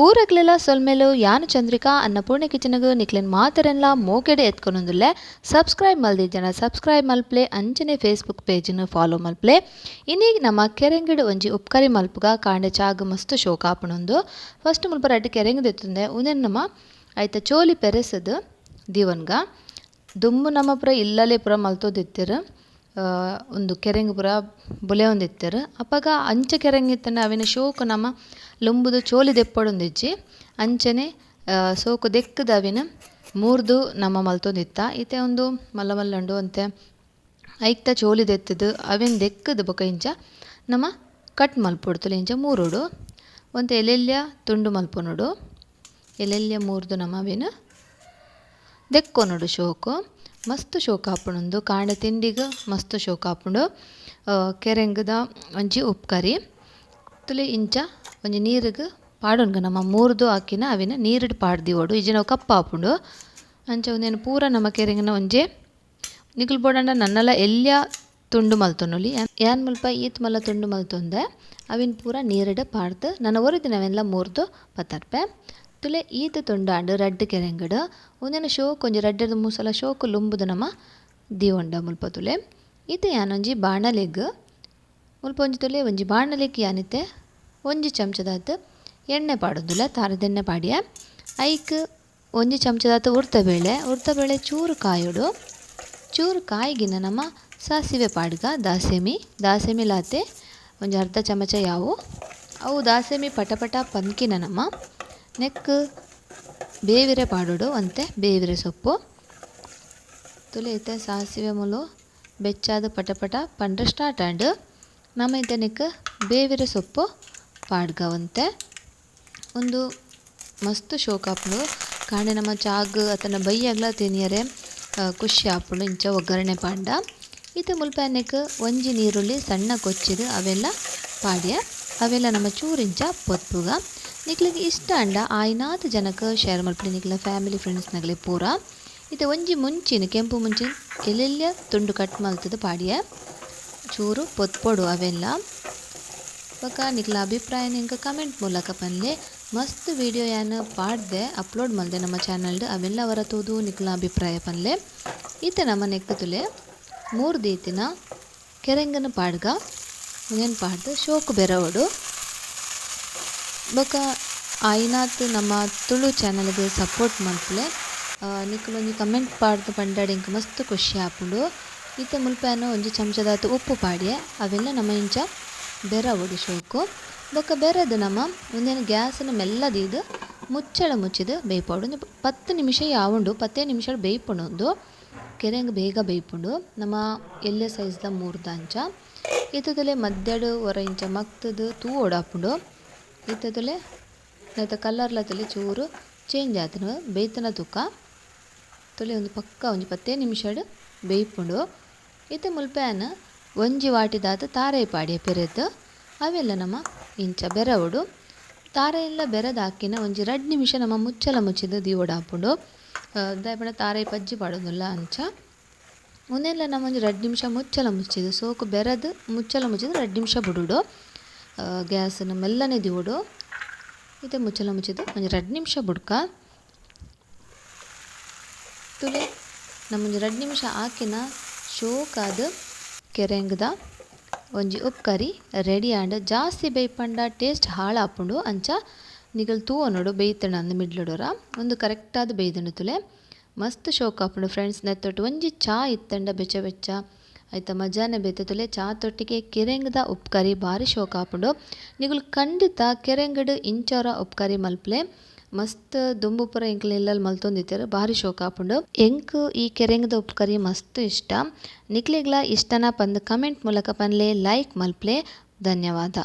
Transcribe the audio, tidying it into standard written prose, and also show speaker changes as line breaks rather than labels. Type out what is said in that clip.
ಪೂರಕ್ಲೆಲ್ಲ ಸೊಲ್ಮೆಲು ಯಾನು Chandrika Annapurna ಕಿಚನಗು ನಿಕ್ಲೆನ್ ಮಾತರೆನ್ಲ ಮೋಕೆಡೆ ಎತ್ಕೊನೊಂದುಲ್ಲೆ subscribe ಮಲ್ದಿಜ್ಜನ subscribe ಮಲ್ಪ್ಲೆ ಅಂಚನೆ ಫೇಸ್ಬುಕ್ ಪೇಜ್ನು ಫಾಲೋ ಮಲ್ಪ್ಲೆ ಇನ್ನೀಗ ನಮ್ಮ ಕೆರೆಂಗಿಡು ಒಂಜಿ ಉಪ್ಕರಿ ಮಲ್ಪುಗ ಕಾಂಡೆ ಚಾಗ್ ಮಸ್ತ್ ಶೋಕ ಆಪುಣೊಂದು ಫಸ್ಟ್ ಮುಲ್ಪ ರಡ್ಡು ಕೆರೆಂಗ್ ದೆತ್ತುಂದೆ ಉಂದೆನ್ ನಮ ಐತ ಚೋಲಿ ಪೆರೆಸದು ದಿವನ್ಗ ದುಮ್ಮು ನಮ್ಮ ಪುರ ಇಲ್ಲಲೆ ಪುರ ಮಲ್ತೋದಿತ್ತೆರ್ ಒಂದು ಕೆರೆಂಗ್ ಪುರ ಬುಲೆ ಒಂದಿತ್ತೆರ್ ಅಪಗ ಅಂಚ ಕೆರೆಂಗ್ ಇತ್ತಂಡ ಅವಿನ ಶೋಕು ನಮ್ಮ ಲೊಂಬುದು ಚೋಲಿ ದೆಪ್ಪೊಡೊಂದಿಜ್ಜಿ ಅಂಚನೆ ಸೋಕು ದೆಕ್ಕದ ಅವಿನ ಮೂರ್ದು ನಮ್ಮ ಮಲ್ತೊಂದಿತ್ತ ಇತ್ತೆ ಒಂದು ಮಲ್ಲ ಮಲ್ಲಂಡು ಅಂತೆ ಐಕ್ತ ಚೋಲಿ ದೆತ್ತದು ಅವಿನ ದೆಕ್ಕದ ಬೊಕ ಇಂಚ ನಮ್ಮ ಕಟ್ ಮಲ್ಪೊಡ್ತುಲೆ ಇಂಚ ಮೂರುಡು ಒಂತೆ ಎಲೆಲ್ಯ ತುಂಡು ಮಲ್ಪೊನುಡು ಎಲೆಲ್ಯ ಮೂರ್ದು ನಮ್ಮ ಅವಿನ ದೆಕ್ಕೊನುಡು ಶೋಕು ಮಸ್ತ್ ಶೋಕ ಆಪುಂಡು ಕಾಂಡೆ ತಿಂಡಿಗ್ ಮಸ್ತ್ ಶೋಕ ಆಪುಂಡು ಕೆರೆಂಗದ ಒಂಜಿ ಉಪ್ಕರಿ ತುಲೆ ಇಂಚ ಒಂಜಿ ನೀರಿಗ್ ಪಾಡೊನ್ಗ ನಮ್ಮ ಮೂರ್ದು ಆಕಿನ ಅವಿನ ನೀರಿಡ್ ಪಾಡ್ದಿವೋಡು ಇಜಿನ ಕಪ್ಪ ಆಪುಂಡು ಅಂಚ ಒಂದೇನು ಪೂರ ನಮ್ಮ ಕೆರೆಂಗಿನ ಒಂಜೆ ನಿಕುಲು ಬೋಡಂಡ ನನ್ನಲ ಎಲ್ಯ ತುಂಡು ಮಲ್ತೊನೊಲಿ ಯಾನ್ ಮುಲ್ಪ ಈತ್ ಮಲ್ಲ ತುಂಡು ಮಲ್ತೊಂದೆ ಅವಿನ ಪೂರ ನೀರಿಡ್ ಪಾಡ್ದು ನನ್ನ ಒರಿದಿನವೆಲ್ಲ ಮೂರ್ದು ಪತ್ತರ್ಪೆ ತುಲೆ ಈತ್ ತುಂಡಾಂಡು ರಡ್ಡು ಕೆರೆಂಗಡು ಒಂದೇನು ಶೋಕು ಒಂಜಿ ರಡ್ಡೆರ್ದು ಮೂಸಲ ಶೋಕು ಲುಂಬುದು ನಮ್ಮ ದೀವೊಂಡ ಮುಲ್ಪ ತುಲೆ ಈತ ಯಾನೊಂಜಿ ಬಾಣಲೆಗ್ ಮುಲ್ಪ ಒಂಜಿ ತುಲೆ ಒಂಜಿ ಬಾಣಲೆಗ್ ಯಾನಿತ್ತೆ ಒಂಜಿ ಚಮಚದಾತ್ ಎಣ್ಣೆ ಪಾಡೊಂದುಲ್ಲ ತಾರದೆಣ್ಣೆ ಪಾಡಿಯ ಐಕ್ ಒಂಜಿ ಚಮಚದಾತ್ ಉರ್ತ ಬೇಳೆ ಚೂರು ಕಾಯೋಡು ಚೂರು ಕಾಯಿಗಿನ ನಮ್ಮ ಸಾಸಿವೆ ಪಾಡ್ಗ ದಾಸೆಮಿ ಲಾತೆ ಒಂಜಿ ಅರ್ಧ ಚಮಚ ಯಾವು ಅವು ದಾಸೆಮಿ ಪಟಪಟ ಪನ್ಕಿನ ನಮ್ಮ ನೆಕ್ ಬೇವಿರೆ ಪಾಡೋಡು ಅಂತೆ ಬೇವಿರೆ ಸೊಪ್ಪು ತುಲೆ ಐತೆ ಸಾಸಿವೆ ಮುಲು ಬೆಚ್ಚಾದ ಪಟಪಟ ಪಂಡ್ರೆ ಸ್ಟಾರ್ಟ್ ಆಂಡ್ ನಮ್ಮ ಐತೆ ನೆಕ್ ಬೇವಿರೆ ಸೊಪ್ಪು ಪಾಡ್ಗವಂತೆ ಒಂದು ಮಸ್ತ್ ಶೋಕ ಆಪುಂಡು ಕಾಂಡೆ ನಮ್ಮ ಚಾಗ್ ಅತನ ಬೈಯಾಗ್ಲ ತಿನಿಯರೆ ಖುಷಿ ಆಪುಂಡು ಇಂಚ ಒಗ್ಗರಣೆ ಪಾಂಡ ಈತ ಮುಲ್ಪ ನೆಕ್ ಒಂಜಿ ನೀರುಳ್ಳಿ ಸಣ್ಣ ಕೊಚ್ಚಿದು ಅವೆಲ್ಲ ಪಾಡ್ಯ ಅವೆಲ್ಲ ನಮ್ಮ ಚೂರಿಂಚ ಪೊತ್ತುಗ ನಿಕ್ಲಿಗೆ ಇಷ್ಟ ಅಂಡ ಆಯ್ನಾತ್ ಜನಕ್ಕೆ ಶೇರ್ ಮಲ್ಪಡಿ ನಿಕ್ಲ ಫ್ಯಾಮಿಲಿ ಫ್ರೆಂಡ್ಸ್ನಾಗಲಿ ಪೂರ ಇದು ಒಂಜಿ ಮುಂಚಿನ ಕೆಂಪು ಮುಂಚಿನ ಎಲ್ಲೆಲ್ಲ ತುಂಡು ಕಟ್ ಮಲ್ತದ ಪಾಡ್ಯ ಚೂರು ಪೊತ್ಪೊಡು ಅವೆಲ್ಲ ಬೊಕ ನಿಕ್ಲ ಅಭಿಪ್ರಾಯ ನಿಂಗೆ ಕಮೆಂಟ್ ಮೂಲಕ ಪನ್ಲೆ ಮಸ್ತ್ ವಿಡಿಯೋ ಯಾನು ಪಾಡ್ದೆ ಅಪ್ಲೋಡ್ ಮಲ್ದೆ ನಮ್ಮ ಚಾನಲ್ಡ್ ಅವೆಲ್ಲ ಅವರ ತೋದು ನಿಕ್ಲ ಅಭಿಪ್ರಾಯ ಪನ್ಲೆ ಈತ ನಮ್ಮ ನೆಕ್ಕುತುಲೆ ಮೂರು ದೀತಿನ ಕೆರೆಂಗನ ಪಾಡ್ಗ ಏನು ಪಾಡ್ದು ಶೋಕು ಬೆರವಡು ಬೊಕ ಆಯ್ನಾತ್ ನಮ್ಮ ತುಳು ಚಾನಲ್ಗೆ ಸಪೋರ್ಟ್ ಮಲ್ಪಲೆ ನಿಕ್ಲೊಂಜಿ ಕಮೆಂಟ್ ಪಾಡ್ದು ಪಂಡಾಡಿ ಇಂಕ ಮಸ್ತ್ ಖುಷಿ ಆಪುಂಡು ಈತ ಮುಲ್ಪೇನು ಒಂಜಿ ಚಮಚದಾತ್ ಉಪ್ಪು ಪಾಡ್ಯೆ ಅವೆಲ್ಲ ನಮ್ಮ ಇಂಚ ಬೆರವಡು ಶೋಕು ಬೊಕ ಬೆರೆದು ನಮ್ಮ ಒಂದೇನು ಗ್ಯಾಸನ್ನು ಮೆಲ್ಲದೀದು ಮುಚ್ಚಳ ಮುಚ್ಚಿದು ಬೇಯ್ಪೋಡು 10 ನಿಮಿಷ ಯಾವುಂಡು 10 ನಿಮಿಷ ಬೇಯ್ಪುಂಡು ಕೆರೆಂಗ್ ಬೇಗ ಬೇಯ್ಪುಂಡು ನಮ್ಮ ಎಲ್ಲೆ ಸೈಜ್ದ ಮೂರ್ದಂಚ ಈತದಲೆ ಮದ್ದೆಡು ಹೊರ ಇಂಚ ಮಕ್ತದು ತೂ ಓಡಾಪುಂಡು ಈತದಲೆ ನೆತ್ತ ಕಲ್ಲರ್ಲತಲೆ ಚೂರು ಚೇಂಜ್ ಆತನು ಬೇಯ್ತನ ತುಕ ತೊಲೆ ಒಂದು ಪಕ್ಕ ಒಂಜಿ 10 ನಿಮಿಷ ಬೇಯ್ಪುಂಡು ಈತ ಮುಲ್ಪೇನ ಒಂಜಿ ವಾಟಿದಾತ ತಾರೆ ಪಾಡ್ಯ ಪೆರೆದು ಅವೆಲ್ಲ ನಮ್ಮ ಇಂಚ ಬೆರವಡು ತಾರೆ ಎಲ್ಲ ಬೆರೆದು ಹಾಕಿನ ಒಂಜಿ 2 ನಿಮಿಷ ನಮ್ಮ ಮುಚ್ಚಲ ಮುಚ್ಚಿದ ದೀವೊಡಾಪುಂಡು ದಾಯಪಂಡ ತಾರೆ ಪಜ್ಜಿ ಪಾಡೋದಿಲ್ಲ ಅಂಚ ಒಂದೆಲ್ಲ ನಮ್ಮ ಒಂಜಿ 2 ನಿಮಿಷ ಮುಚ್ಚಲ ಮುಚ್ಚಿದು ಸೋಕು ಬೆರೆದು ಮುಚ್ಚಲ ಮುಚ್ಚಿದು 2 ನಿಮಿಷ ಬಿಡುಡು ಗ್ಯಾಸನ್ನು ಮೆಲ್ಲನೆ ದೀವೊಡು ಇದು ಮುಚ್ಚಲ ಮುಚ್ಚಿದು ಒಂಜಿ 2 ನಿಮಿಷ ಬುಡ್ಕ ತುಲೆ ನಮ್ಮೊಂಜಿ 2 ನಿಮಿಷ ಹಾಕಿನ ಶೋಕಾದ ಕೆರೆಂಗದ ಒಂಜಿ ಉಪ್ಕರಿ ರೆಡಿ ಆಂಡ್ ಜಾಸ್ತಿ ಬೇಯ್ಪಂಡ ಟೇಸ್ಟ್ ಹಾಳಾಪುಂಡು ಅಂಚ ನಿಗಲ್ ತೂವನೋಡು ಬೇಯ್ತಣ ಅಂದು ಮಿಡ್ಲುಡೋರ ಒಂದು ಕರೆಕ್ಟಾದ ಬೇಯ್ದನು ತುಲೆ ಮಸ್ತ್ ಶೋಕ ಆಪುಂಡು ಫ್ರೆಂಡ್ಸ್ ನೆತ್ತೊಟ್ಟು ಒಂಜಿ ಚಾ ಇತ್ತಂಡ ಬೆಚ್ಚ ಆಯ್ತಾ ಮಜಾನೆ ಬೇಯ್ತ ತುಲೆ ಚಾ ತೊಟ್ಟಿಗೆ ಕೆರೆಂಗದ ಉಪ್ಕರಿ ಭಾರಿ ಶೋಕ ಆಪುಂಡು ನಿಗುಲು ಖಂಡಿತ ಕೆರೆಂಗಡು ಇಂಚವರ ಉಪ್ಕರಿ ಮಲ್ಪಲೆ ಮಸ್ತ್ ದುಂಬು ಪುರ ಎಂಕ್ಲ ಎಲ್ಲಲ್ಲಿ ಮಲ್ತೊಂದಿತ್ತಾರೆ ಭಾರಿ ಶೋಕ ಆಪುಂಡು ಎಂಕ್ ಈ ಕೆರೆಂಗದ ಉಪ್ಕರಿ ಮಸ್ತ್ ಇಷ್ಟ ನಿಕ್ಲಿಗ್ಲ ಇಷ್ಟನ ಪಂದ್ ಕಮೆಂಟ್ ಮೂಲಕ ಪನ್ಲೆ ಲೈಕ್ ಮಲ್ಪ್ಲೆ ಧನ್ಯವಾದ.